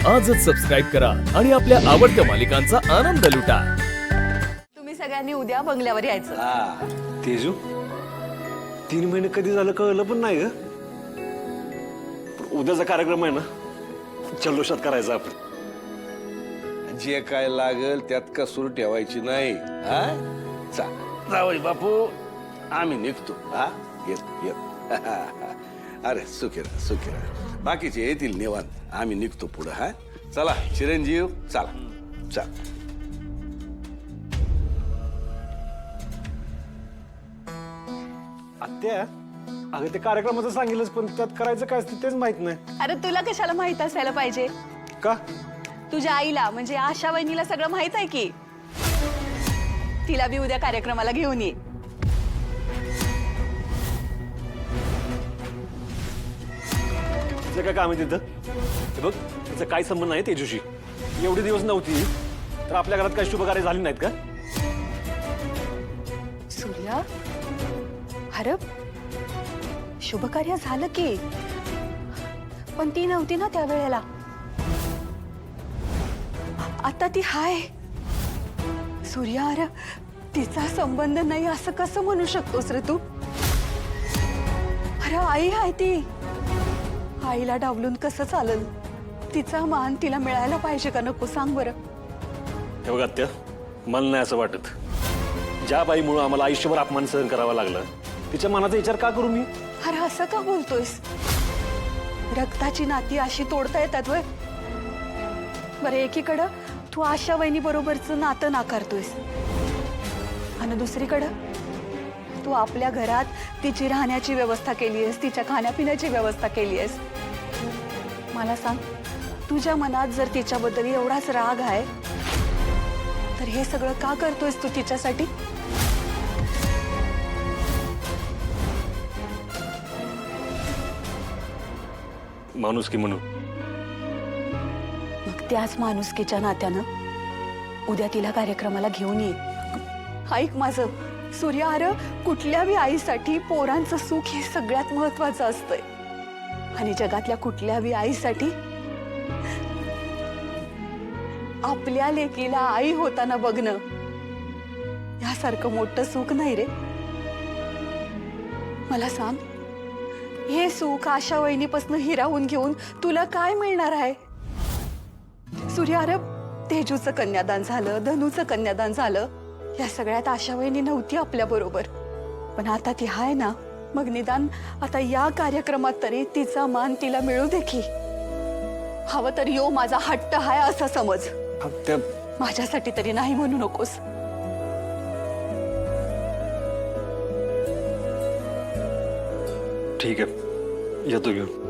आजच सबस्क्राईब करा आणि आपल्या आवडत्या मालिकांचा आनंद लुटा। तुम्ही सगळ्यांनी उद्या बंगल्यावर यायचं। तेजू 3 महिने कधी झालं कळलं पण नाही ग। उद्याचा कार्यक्रम आहे ना, जल्लोषात करायचा आपण। जे काय लागल त्यात कसूर ठेवायची नाही। हा जावई बापू आम्ही निघतो। हा येत येत अरे सुखीरा सुखीरा बाकीचे येतील निवांत। आम्ही निघतो पुढे। हा चला चिरंजीव चला चल। आत्या अगं ते कार्यक्रमाचं सांगितलंच पण त्यात करायचं काय असतं तेच माहित नाही। अरे तुला कशाला माहित असायला पाहिजे? का? तुझ्या आईला म्हणजे आशा वहिनीला सगळं माहित आहे की। तिला बी उद्या कार्यक्रमाला घेऊन ये। तिचं काय काम आहे तिथं? हे बघ तिचं काय संबंध नाही तेजूशी। एवढे दिवस नव्हती तर आपल्या घरात काही शुभकार्य झाली नाहीत का? सूर्या अरे शुभ कार्य झालं की, पण ती नव्हती ना त्या वेळेला। आता ती हाय। सूर्या अरे तिचा संबंध नाही असं कसं म्हणू शकतोस रे तू? अरे आई आहे ती। आईला डावलून कसं चालेल? तिचा मान तिला मिळायला पाहिजे का नको सांग बरं? हे बघ आत्या मला नाही असं वाटत। ज्या बाईमुळे आम्हाला आयुष्यभर अपमान सहन करावा लागला तिच्या मनाचा विचार का करू मी? अरे असं का बोलतोयस? रक्ताची नाती अशी तोडता येतात वय? बरं एकीकडं तू आशा वहिनी बरोबरचं नातं नाकारतोयस आणि दुसरीकडं तू आपल्या घरात तिची राहण्याची व्यवस्था केली आहेस, तिच्या खाण्यापिण्याची व्यवस्था केली आहेस। मला सांग तुझ्या मनात जर तिच्याबद्दल एवढाच राग आहे तर हे सगळं का करतोयस तू तिच्यासाठी? माणुसकी म्हणून। मग त्याच माणुसकीच्या नात्यानं उद्या तिला कार्यक्रमाला घेऊन ये। ऐक माझं सूर्या अरे कुठल्या बी आईसाठी पोरांचं सुख हे सगळ्यात महत्वाचं असतंय आणि जगातल्या कुठल्या बी आईसाठी आपल्या लेकीला आई होताना बघणं यासारखं मोठं सुख नाही रे। मला सांग हे सुख आशा वहिनीपासून हिरावून घेऊन तुला काय मिळणार आहे? सूर्या अरे तेजूचं कन्यादान झालं, धनूचं कन्यादान झालं, या सगळ्यात आशा वहिनी नव्हती आपल्या बरोबर, पण आता ती हाय ना। मग निदान आता या कार्यक्रमात तरी तिचा मान तिला मिळू दे की। हवं तर यो माझा हट्ट हाय असं समज। माझ्यासाठी तरी नाही म्हणू नकोस। ठीक आहे येतो घेऊन।